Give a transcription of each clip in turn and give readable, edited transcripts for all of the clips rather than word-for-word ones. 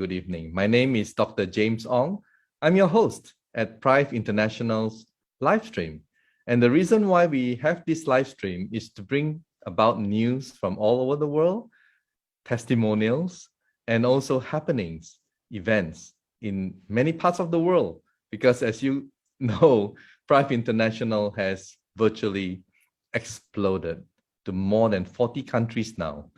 good evening. My name is Dr. James Ong. I'm your host at Prive International's live stream. And the reason why we have this live stream is to bring about news from all over the world, testimonials, and also happenings, events in many parts of the world. Because as you know, Prive International has virtually exploded to more than 40 countries now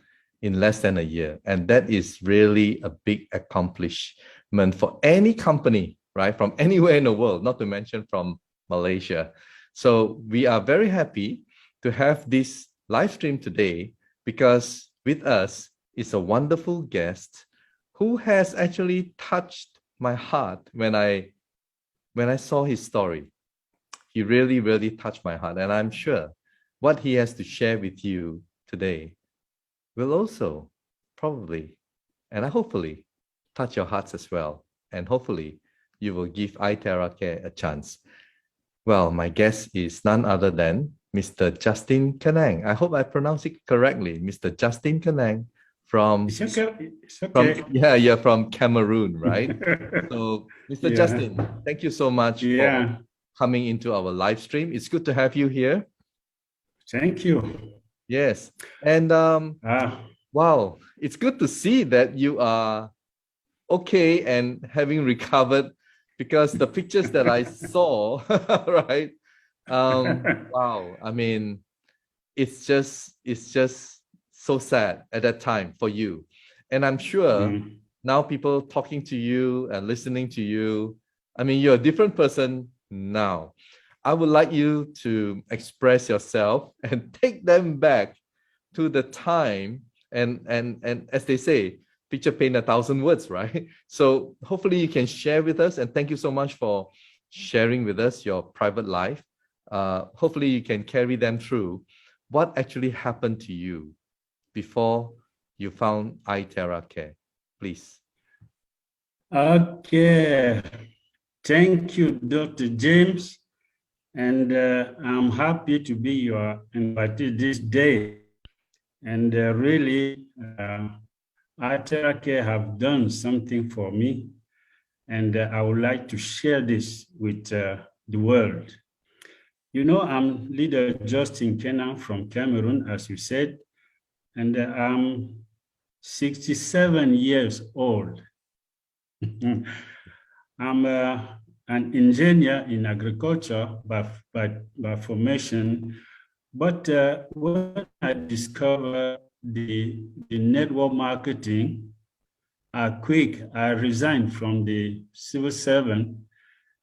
in less than a year. And that is really a big accomplishment for any company, right? From anywhere in the world, not to mention from Malaysia. So we are very happy to have this live stream today because with us is a wonderful guest who has actually touched my heart when I saw his story. He really, really touched my heart. And I'm sure what he has to share with you today will also probably, and hopefully, touch your hearts as well. And hopefully, you will give iTerra Care a chance. Well, my guest is none other than Mr. Justin Kanang. I hope I pronounced it correctly. Mr. Justin Kanang from... It's okay. It's okay. You're from Cameroon, right? So, Mr. Justin, thank you so much for coming into our live stream. It's good to have you here. Thank you. Yes. And wow, it's good to see that you are okay and having recovered because the pictures that I saw, right? Wow. I mean, it's just so sad at that time for you. And I'm sure now people talking to you and listening to you, I mean, you're a different person now. I would like you to express yourself and take them back to the time and as they say, picture paint 1,000 words, right? So hopefully you can share with us, and thank you so much for sharing with us your private life. Hopefully you can carry them through what actually happened to you before you found iTerra Care, please. Okay. Thank you, Dr. James. And I'm happy to be your invitee this day. And really, iTerra Care have done something for me. And I would like to share this with the world. You know, I'm leader Justin Kanang from Cameroon, as you said, and I'm 67 years old. I'm an engineer in agriculture by formation, but when I discovered the network marketing, I resigned from the civil servant,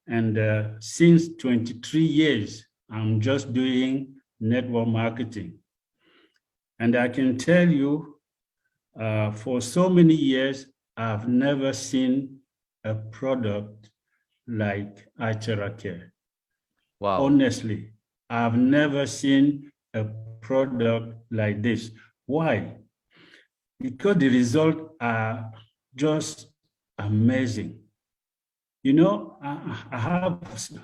and since 23 years, I'm just doing network marketing. And I can tell you, for so many years, I've never seen a product like iTerra Care. Wow. Honestly, I've never seen a product like this. Why? Because the results are just amazing. You know, I have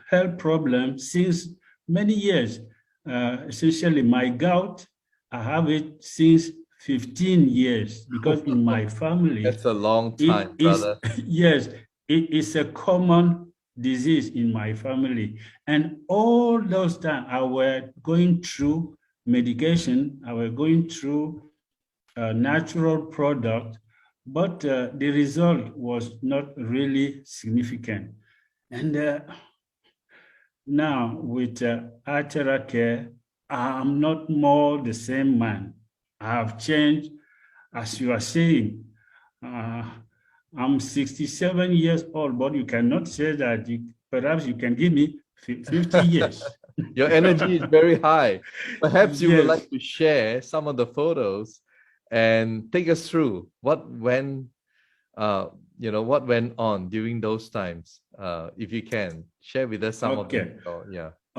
health problems since many years. Essentially, my gout, I have it since 15 years because in my family... That's a long time, brother. Yes, it is a common disease in my family. And all those times I were going through medication, I were going through a natural product, but the result was not really significant. And now with iTerra Care, I'm not more the same man. I have changed, as you are saying. I'm 67 years old, but you cannot say that. Perhaps you can give me 50 years. Your energy is very high. Perhaps you would like to share some of the photos and take us through what went on during those times. If you can share with us some of them.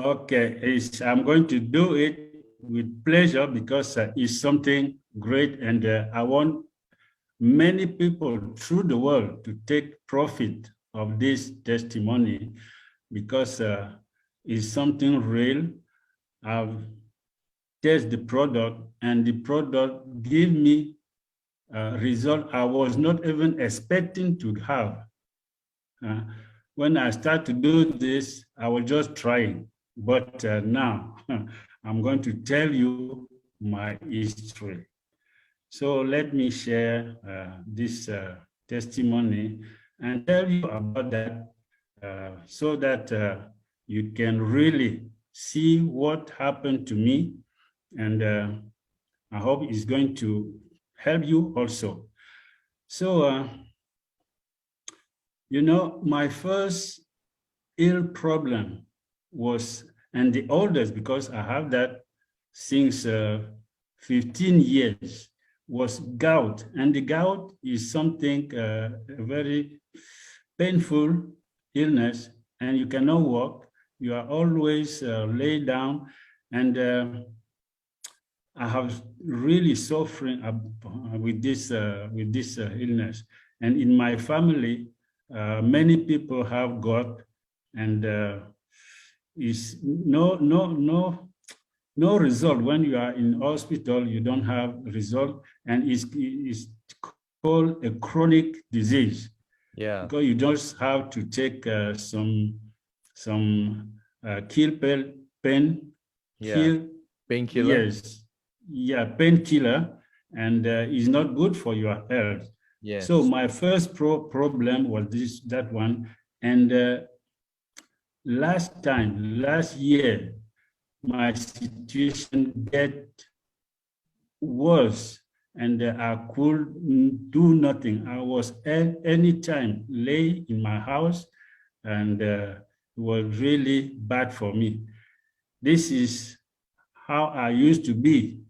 Okay, I'm going to do it with pleasure because it's something great, and I want many people through the world to take profit of this testimony because it's something real. I've tested the product, and the product give me result I was not even expecting to have. When I start to do this, I was just trying. But now I'm going to tell you my history. So let me share this testimony and tell you about that so that you can really see what happened to me. And I hope it's going to help you also. So, you know, my first ill problem was, and the oldest, because I have that since 15 years, was gout. And the gout is something, a very painful illness, and you cannot walk. You are always laid down. And I have really suffering with this illness. And in my family, many people have gout, and is no result. When you are in hospital, you don't have result, and it's called a chronic disease. Yeah. Because you just have to take some Painkiller. Yes, yeah, painkiller, and it's not good for your health. Yes. So my first problem was that one, and last year, my situation get worse, and I could do nothing. I was anytime lay in my house, and it was really bad for me. This is how I used to be.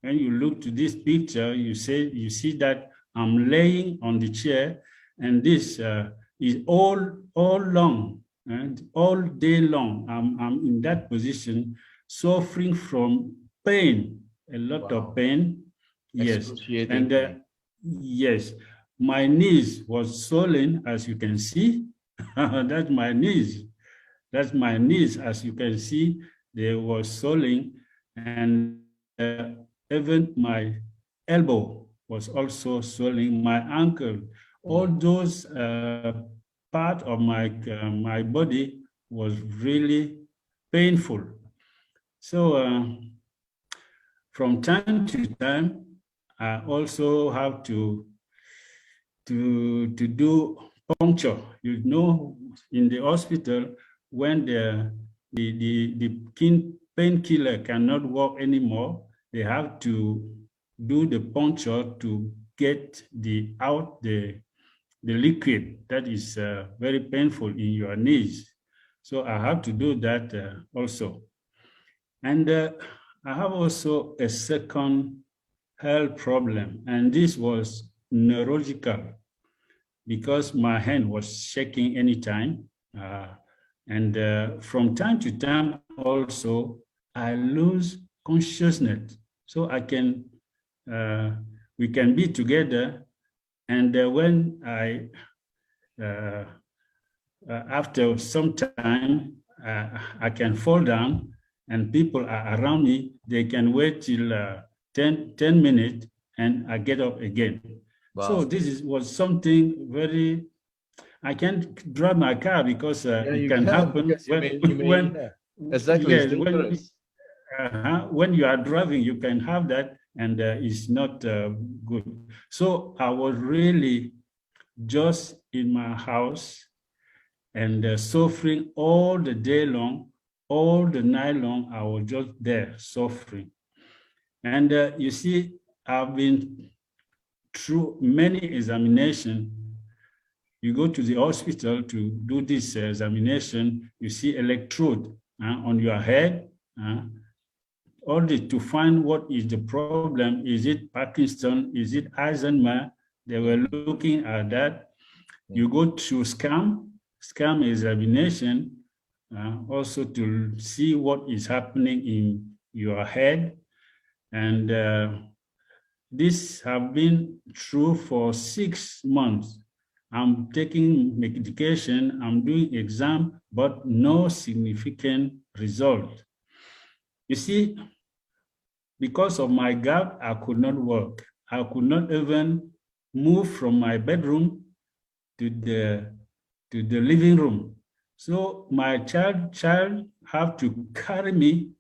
When you look to this picture, you see that I'm laying on the chair, and this is all long and all day long. I'm in that position, suffering from pain, a lot of pain. Yes, and yes, my knees was swollen, as you can see. That's my knees. That's my knees, as you can see. They were swelling, and even my elbow was also swelling, my ankle. All those part of my body was really painful. So from time to time, I also have to do puncture. You know, in the hospital, when the painkiller cannot work anymore, they have to do the puncture to get out the liquid that is very painful in your knees. So I have to do that also. And I have also a second health problem, and this was neurological, because my hand was shaking anytime. And from time to time also, I lose consciousness. So we can be together, and when after some time, I can fall down, and people are around me. They can wait till 10 minutes, and I get up again. Wow. So this was something very. I can't drive my car because it can happen when exactly. Yes, when you are driving, you can have that, and it's not good. So I was really just in my house, and suffering all the day long, all the night long. I was just there suffering. And you see, I've been through many examinations. You go to the hospital to do this examination, you see electrode on your head, only to find what is the problem. Is it Parkinson? Is it Alzheimer? They were looking at that. You go to scan examination, also to see what is happening in your head. And this have been true for 6 months. I'm taking medication, I'm doing exam, but no significant result. You see, because of my gout, I could not work. I could not even move from my bedroom to the living room. So my child have to carry me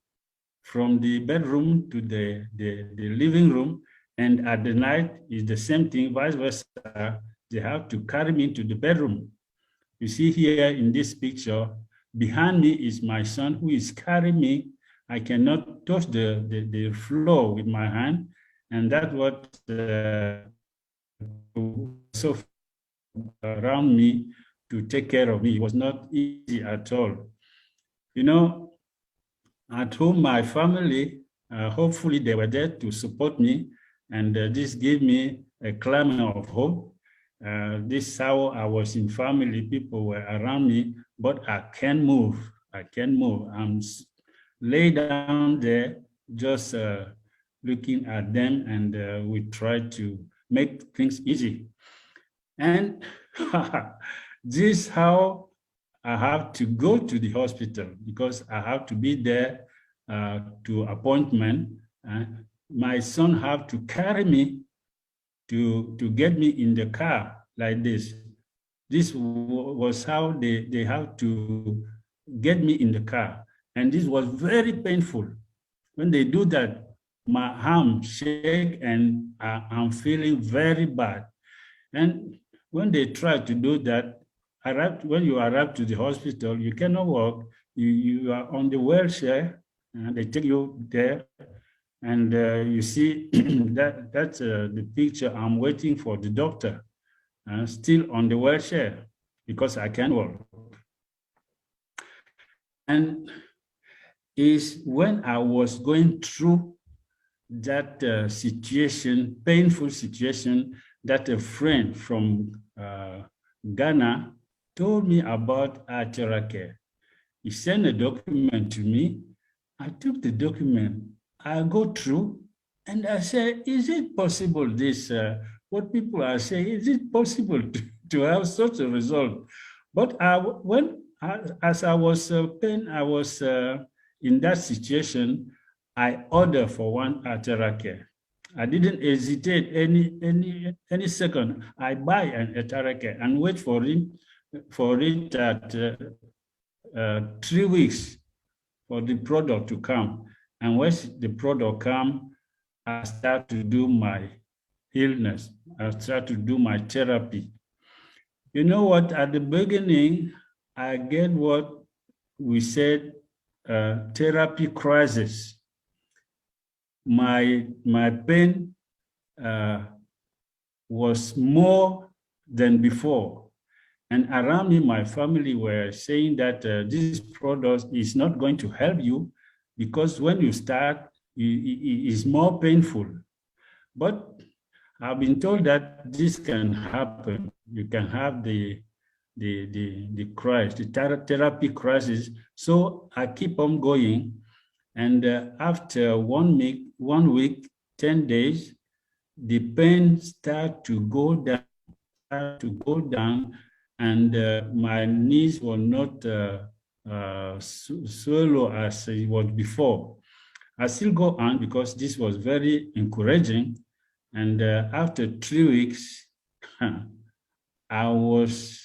from the bedroom to the living room. And at the night is the same thing, vice versa. They have to carry me to the bedroom. You see here in this picture, behind me is my son who is carrying me. I cannot touch the floor with my hand. And that's what so around me to take care of me. It was not easy at all. You know, at home, my family, hopefully they were there to support me, and this gave me a climate of hope. This is how I was in family, people were around me, but I can't move. I can't move. I'm laid down there, just looking at them, and we try to make things easy. And this is how I have to go to the hospital, because I have to be there to appointment. My son have to carry me to get me in the car like this. This was how they have to get me in the car. And this was very painful. When they do that, my arm shake and I'm feeling very bad. And when they try to do that, when you arrive to the hospital, you cannot walk. You are on the wheelchair, and they take you there. And you see that's the picture. I'm waiting for the doctor, still on the wheelchair, because I can't walk. And is when I was going through that situation, painful situation, that a friend from Ghana told me about Atheracare. He sent a document to me. I took the document. I go through and I say, is it possible this, what people are saying, is it possible to have such a result? But as I was I was in that situation, I ordered for one Atheracare. I didn't hesitate any second. I buy an Atheracare and wait for it at 3 weeks for the product to come. And once the product come, I start to do my illness. I start to do my therapy. You know what? At the beginning, I get what we said, therapy crisis. My pain was more than before. And around me, my family were saying that this product is not going to help you, because when you start, it is more painful. But I've been told that this can happen. You can have the crisis, the therapy crisis. So I keep on going. And after 1 week, 10 days, the pain start to go down, and my knees were not swallow as it was before. I still go on because this was very encouraging. And after 3 weeks, I was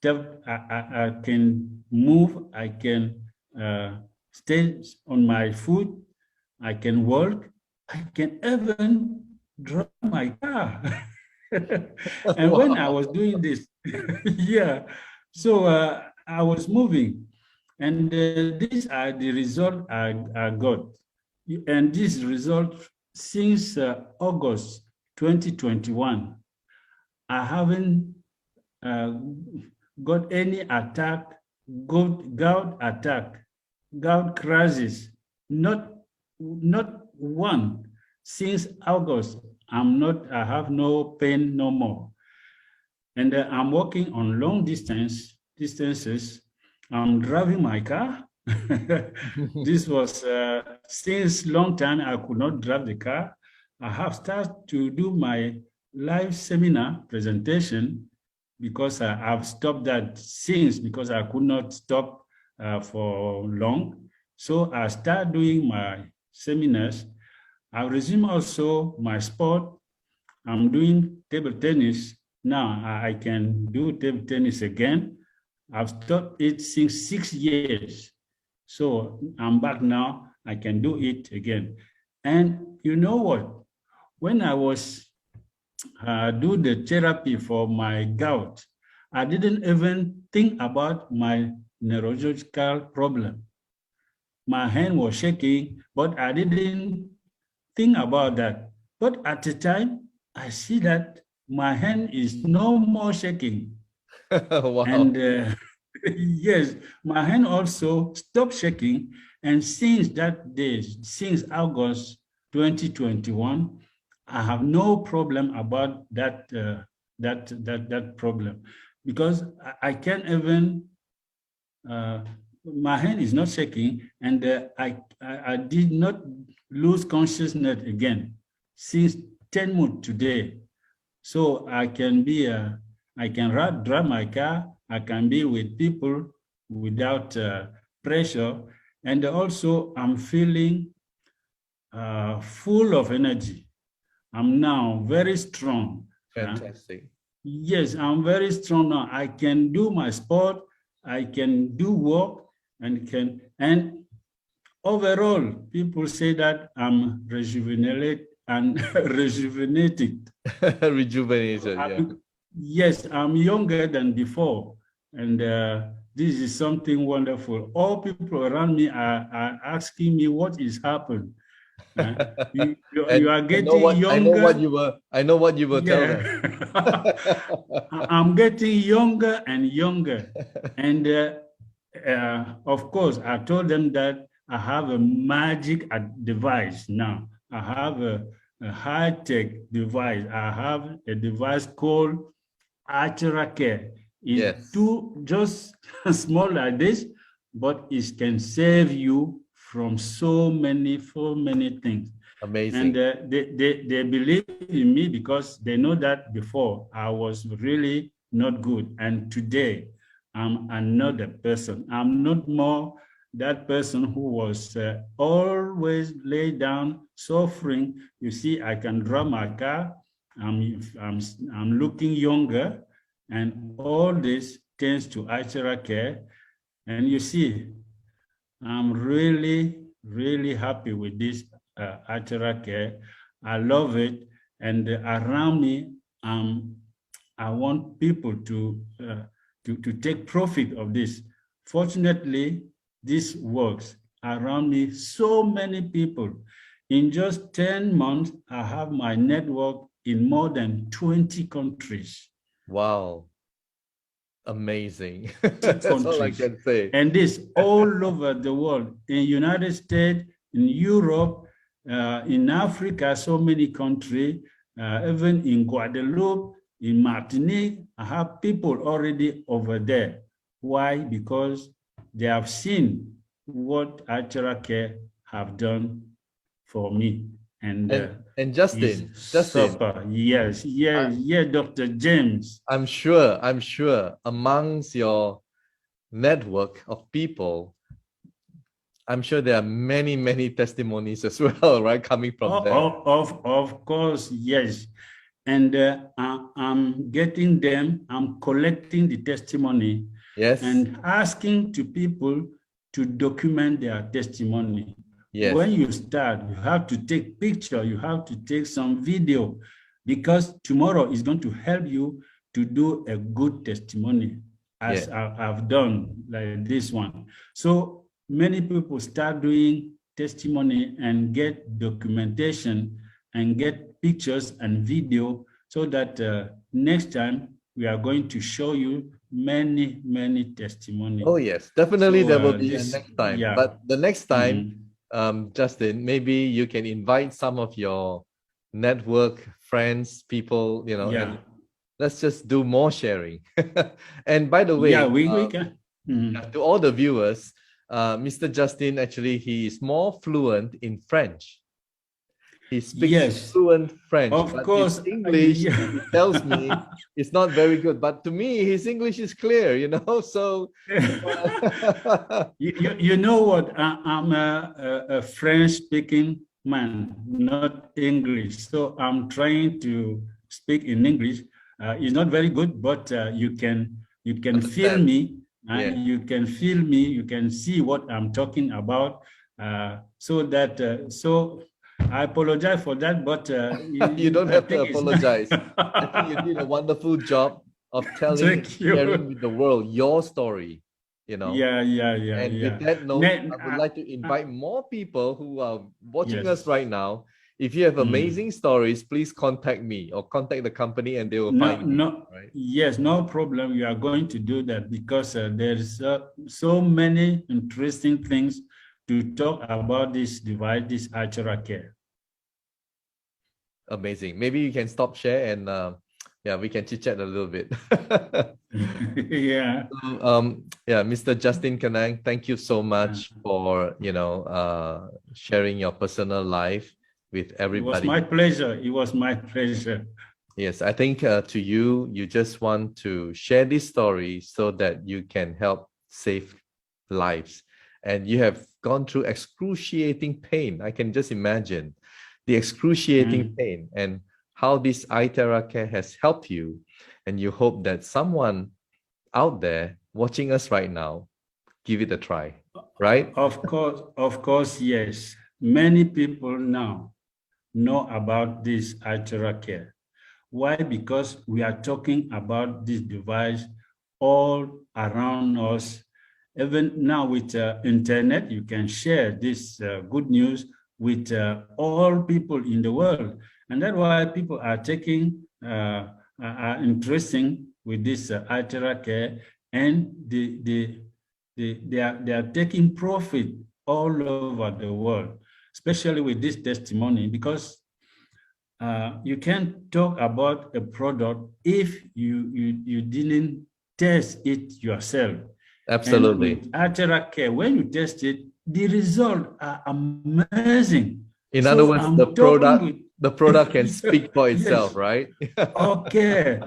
I can move, I can stay on my foot, I can walk, I can even drive my car. And when I was doing this, yeah, so I was moving. And these are the results I got. And this result, since August 2021, I haven't got any attack, gout attack, gout crisis, not one. Since August, I have no pain no more. And I'm walking on long distances. I'm driving my car. This was since long time I could not drive the car. I have started to do my live seminar presentation, because I've stopped that since, because I could not stop for long. So I start doing my seminars. I resume also my sport. I'm doing table tennis. Now I can do table tennis again. I've stopped it since 6 years. So I'm back now. I can do it again. And you know what? When I was do the therapy for my gout, I didn't even think about my neurological problem. My hand was shaking, but I didn't think about that. But at the time, I see that my hand is no more shaking. Wow. And yes, my hand also stopped shaking. And since that day, since August 2021, I have no problem about that problem, because I can't even my hand is not shaking, and I did not lose consciousness again since 10 months today. So I can drive my car, I can be with people without pressure, and also I'm feeling full of energy. I'm now very strong. Fantastic. Yes, I'm very strong now. I can do my sport, I can do work, and overall, people say that I'm rejuvenated and rejuvenated. Rejuvenated, yeah. Yes, I'm younger than before, and this is something wonderful. All people around me are asking me what is happened. You are getting younger. I know what you will tell them. I'm getting younger and younger. And of course, I told them that I have a magic device now. I have a high-tech device. I have a device called Archera Care. It's just small like this, but it can save you from so many things. Amazing. And they believe in me because they know that before I was really not good. And today I'm another person. I'm not more that person who was always laid down, suffering. You see, I can drive my car. I'm looking younger, and all this thanks to Archera Care. And you see, I'm really happy with this Archera Care. I love it, and around me, I want people to take profit of this. Fortunately, this works around me. So many people. In just 10 months, I have my network in more than 20 countries. Wow. Amazing. That's all I can say. And this all over the world, in United States, in Europe, in Africa, so many countries, even in Guadeloupe, in Martinique, I have people already over there. Why? Because they have seen what Archera Care have done for me. And Justin, yes, Dr. James. I'm sure amongst your network of people, I'm sure there are many testimonies as well, right? Coming from them. Of course, yes. And I'm getting them, I'm collecting the testimony. Yes. And asking to people to document their testimony. Yes. When you start, you have to take picture, you have to take some video, because tomorrow is going to help you to do a good testimony, as I've done like this one. So many people start doing testimony and get documentation and get pictures and video, so that next time we are going to show you many testimonies. Oh yes, definitely there will be a next time. Yeah. But the next time, Justin, maybe you can invite some of your network friends, people, and let's just do more sharing. And by the way, we can. To all the viewers, Mr. Justin, actually, he is more fluent in French. He speaks fluent French. Of course. His English, he tells me, it's not very good. But to me, his English is clear, so... you know what? I'm a French-speaking man, not English. So I'm trying to speak in English. It's not very good, but you can feel Understand? me, Yeah. and you can feel me. You can see what I'm talking about. So I apologize for that, but You don't I have to think it's not. apologize. I think you did a wonderful job of telling, Thank sharing you. with the world your story, you know. Yeah, And with yeah. that note, Then, I would like to invite more people who are watching us yes. right now. If you have Mm. amazing stories, please contact me or contact the company and they will No, find you, no, right? yes, no problem. You are going to do that because there's so many interesting things to talk about this device, this Archera Care. Amazing. Maybe you can stop share and yeah, we can chit chat a little bit. Yeah. Yeah, Mr. Justin Kanang, thank you so much for sharing your personal life with It was everybody. my pleasure. It was my pleasure. Yes, I think to you, you just want to share this story so that you can help save lives. And you have gone through excruciating pain. I can just imagine the excruciating pain and how this iTerra Care has helped you. And you hope that someone out there watching us right now, give it a try, right? Of course, yes. Many people now know about this Archera Care. Why? Because we are talking about this device all around us. Even now with internet, you can share this good news with all people in the world. And that's why people are taking, are interesting with this Archera Care, and they are taking profit all over the world, especially with this testimony, because you can't talk about a product if you didn't test it yourself. And Absolutely. with Archera Care, when you test it, the results are amazing. In other So words, I'm talking with the product can speak for itself, yes. right? Okay.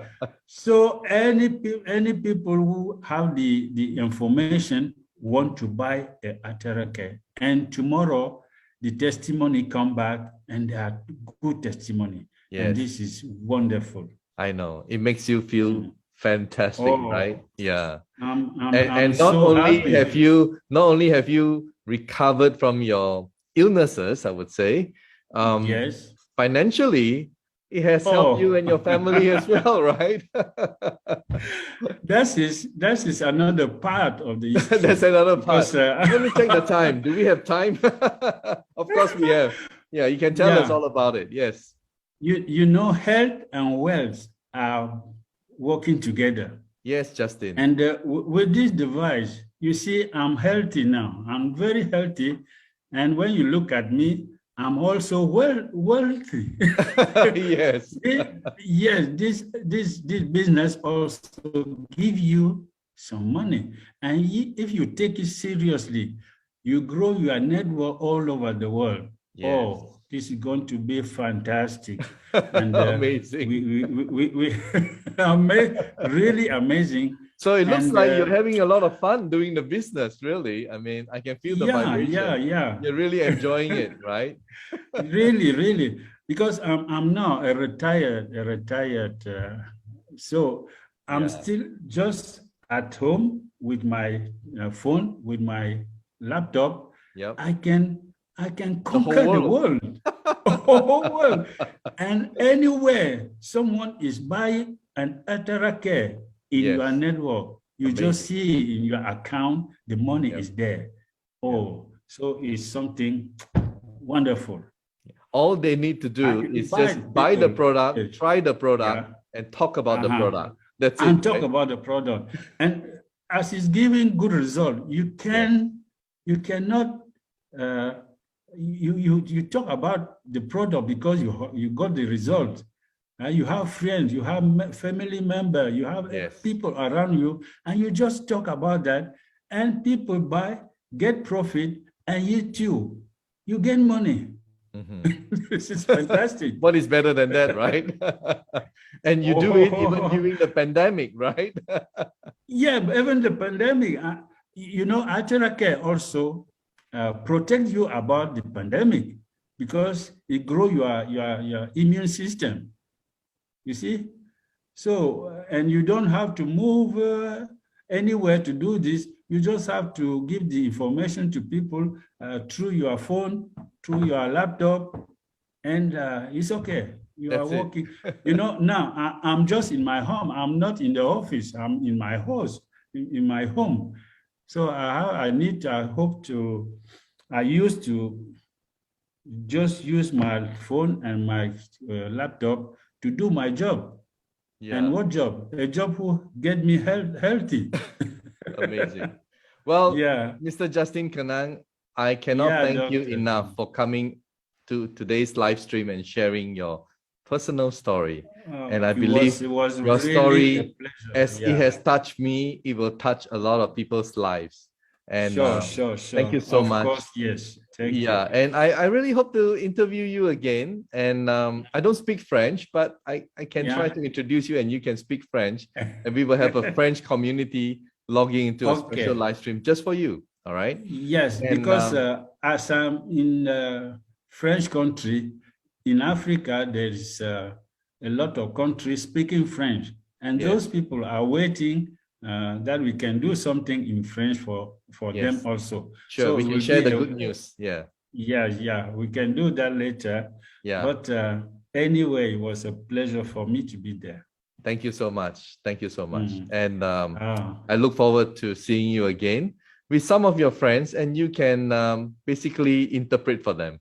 So any people who have the information want to buy a Archera Care, and tomorrow the testimony come back and they are good testimony. And Yes, this is wonderful. I know. It makes you feel fantastic, right? Oh, Yeah. I'm And not so only happy. have you recovered from your illnesses, I would say, Yes. financially, it has helped you Oh, and your family as well, right? that is another part of the issue. That's another part. Because Let me check the time. Do we have time? Of course we have. Yeah, you can tell us yeah, all about it. Yes. you know, health and wealth are working together. Yes, Justin. And with this device, you see, I'm healthy now. I'm very healthy. And when you look at me, I'm also wealthy. Yes. Yes, this business also give you some money. And if you take it seriously, you grow your network all over the world. Yes. Oh, this is going to be fantastic. And Amazing. we really amazing. So it looks And like you're having a lot of fun doing the business, really. I mean, I can feel the vibration. yeah. You're really enjoying it, right? Really, because I'm now a retired. So I'm still just at home with my phone, with my laptop. Yep. I can conquer the world. Whole world. And anywhere someone is buying an Archera Care in your network, you just see in your account, the money is there. Oh, so it's something wonderful. All they need to do is just buy the product, try the product, and talk about the product. That's it. And talk about the product. And as it's giving good result, you cannot you talk about the product because you got the result. You have friends, you have family member, you have people around you, and you just talk about that, and people buy, get profit, and you too, you get money. This is fantastic. What is better than that, right? And you do it even during the pandemic, right? Yeah, even the pandemic, you know, Archera Care also protect you about the pandemic. because it grow your immune system. You see? So, and you don't have to move anywhere to do this. You just have to give the information to people through your phone, through your laptop, and it's okay. You are That's it. working. You know, now I'm just in my home. I'm not in the office. I'm in my house, in my home. So I used to just use my phone and my laptop to do my job. Yeah. And what job? A job who get me healthy. Amazing. Well, Yeah. Mr. Justin Kanang, I cannot Yeah, thank you doctor. enough for coming to today's live stream and sharing your personal story. And I It believe was your really a story, pleasure. as it Yeah. has touched me, it will touch a lot of people's lives. And Sure. thank you so Of much. course, yes. Thank Yeah, you. and I really hope to interview you again. And I don't speak French, but I can try Yeah. to introduce you and you can speak French. And we will have a French community logging into a special Okay. live stream just for you. All right. Yes, And because as I'm in French country, in Africa, there is a lot of countries speaking French, and yes, those people are waiting that we can do something in French for them yes, also. sure. So We it can will share be the good news. Yeah, yeah, we can do that later. yeah. But anyway, it was a pleasure for me to be there. Thank you so much. Thank you so much. Mm. And Ah. I look forward to seeing you again with some of your friends, and you can basically interpret for them.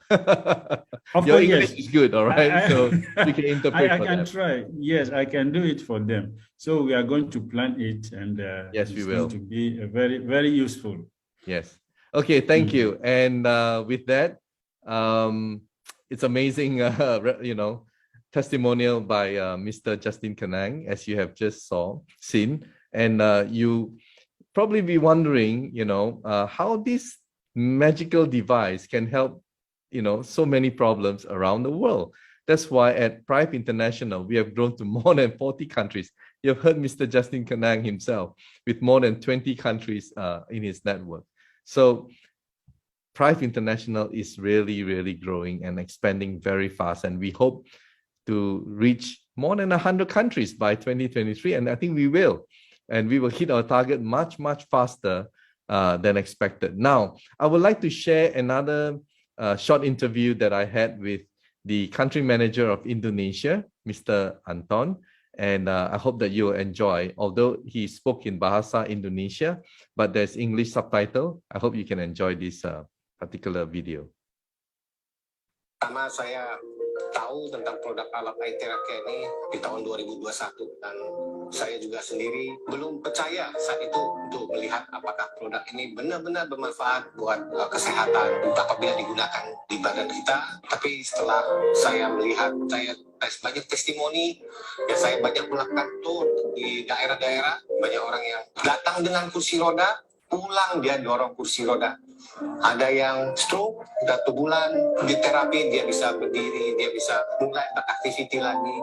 Of Your course, English yes. is good, all right? So you can interpret I for can them. try. Yes, I can do it for them. So we are going to plan it, and Yes, we it's will. going to be a very useful. Yes. Okay, thank you. And with that, it's amazing, testimonial by Mr. Justin Kanang, as you have just seen. And you probably be wondering, how this magical device can help, so many problems around the world. That's why at Prive International, we have grown to more than 40 countries. You've heard Mr. Justin Kanang himself with more than 20 countries in his network. So Prive International is really, really growing and expanding very fast. And we hope to reach more than 100 countries by 2023. And I think we will. And we will hit our target much, much faster than expected. Now, I would like to share another short interview that I had with the country manager of Indonesia, Mr. Anton. And I hope that you'll enjoy, although he spoke in Bahasa Indonesia, but there's English subtitle. I hope you can enjoy this particular video. Pertama saya tahu tentang produk alat iTeracare ini di tahun 2021 dan saya juga sendiri belum percaya saat itu untuk melihat apakah produk ini benar-benar bermanfaat buat kesehatan apabila digunakan di badan kita. Tapi setelah saya melihat, saya banyak testimoni, ya saya banyak melakukan tour di daerah-daerah, banyak orang yang datang dengan kursi roda, pulang dia dorong kursi roda. Ada yang stroke, 1 bulan di terapi, dia bisa berdiri, dia bisa mulai beraktiviti lagi.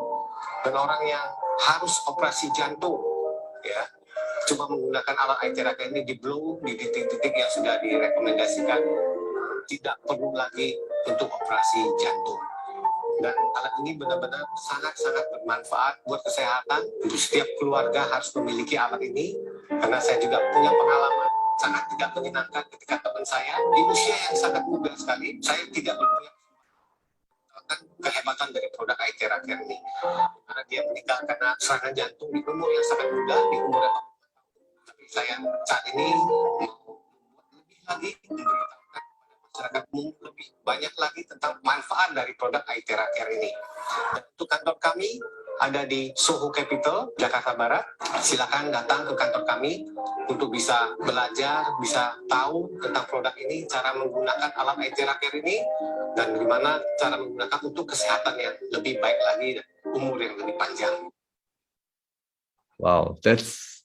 Dan orang yang harus operasi jantung, ya, cuma menggunakan alat iTeracare ini di blow di titik-titik yang sudah direkomendasikan, tidak perlu lagi untuk operasi jantung. Dan alat ini benar-benar sangat-sangat bermanfaat buat kesehatan. Setiap keluarga harus memiliki alat ini, karena saya juga punya pengalaman sangat tidak menyenangkan ketika teman saya di usia yang sangat muda sekali, saya tidak punya kehebatan dari produk iTeracare ini. Karena dia meninggal karena serangan jantung di umur yang sangat muda, di umur yang tapi saya saat ini mau lebih lagi memberitahukan masyarakat umum lebih banyak lagi tentang manfaat dari produk iTeracare ini. Dan untuk kantor kami ada di Soho Capital, Jakarta Barat. Silakan datang ke kantor kami untuk bisa belajar, bisa tahu tentang produk ini, cara menggunakan alat iTeracare ini, dan bagaimana cara menggunakan untuk kesehatan yang lebih baik lagi dan umur yang lebih panjang. Wow, that's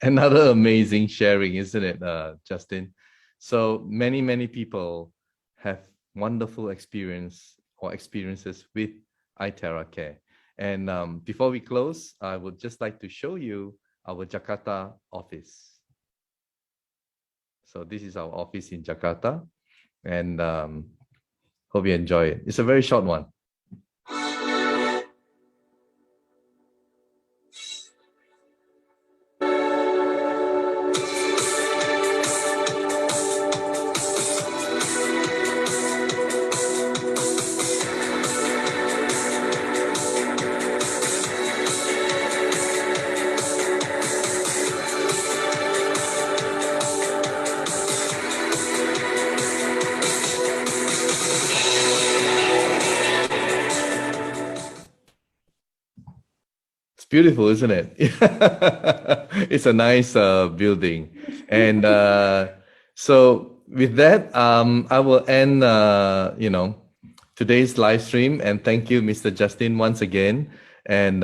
another amazing sharing, isn't it, Justin? So many people have wonderful experiences with iTeracare. And before we close, I would just like to show you our Jakarta office. So this is our office in Jakarta. And Hope you enjoy it. It's a very short one. Beautiful, isn't it? It's a nice building. And so with that, I will end, today's live stream. And thank you, Mr. Justin, once again. And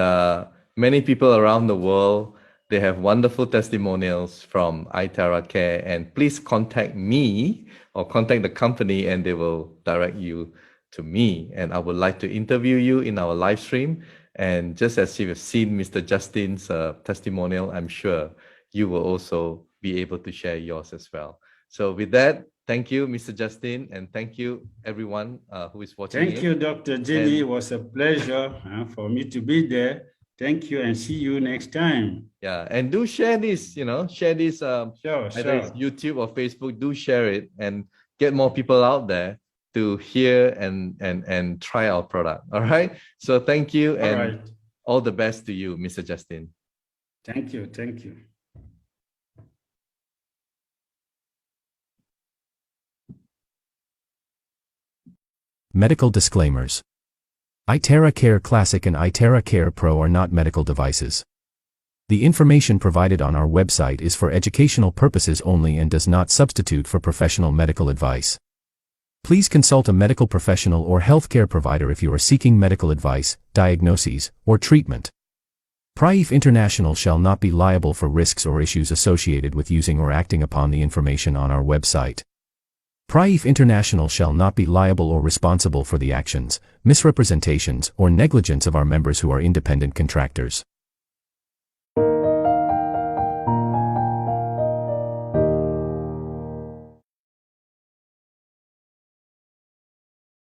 many people around the world, they have wonderful testimonials from iTerra Care. And please contact me or contact the company and they will direct you to me. And I would like to interview you in our live stream. And just as you've seen Mr. Justin's testimonial, I'm sure you will also be able to share yours as well. So with that, thank you, Mr. Justin, and thank you, everyone who is watching. Thank you, Dr. Jenny. It was a pleasure for me to be there. Thank you, and see you next time. Yeah, and do share this, share this, sure. It's YouTube or Facebook, do share it and get more people out there to hear and try our product. All right. So thank you and all the best to you, Mr. Justin. Thank you. Thank you. Medical disclaimers. iTerra Care Classic and iTerra Care Pro are not medical devices. The information provided on our website is for educational purposes only and does not substitute for professional medical advice. Please consult a medical professional or healthcare provider if you are seeking medical advice, diagnoses, or treatment. Praif International shall not be liable for risks or issues associated with using or acting upon the information on our website. Praif International shall not be liable or responsible for the actions, misrepresentations, or negligence of our members who are independent contractors.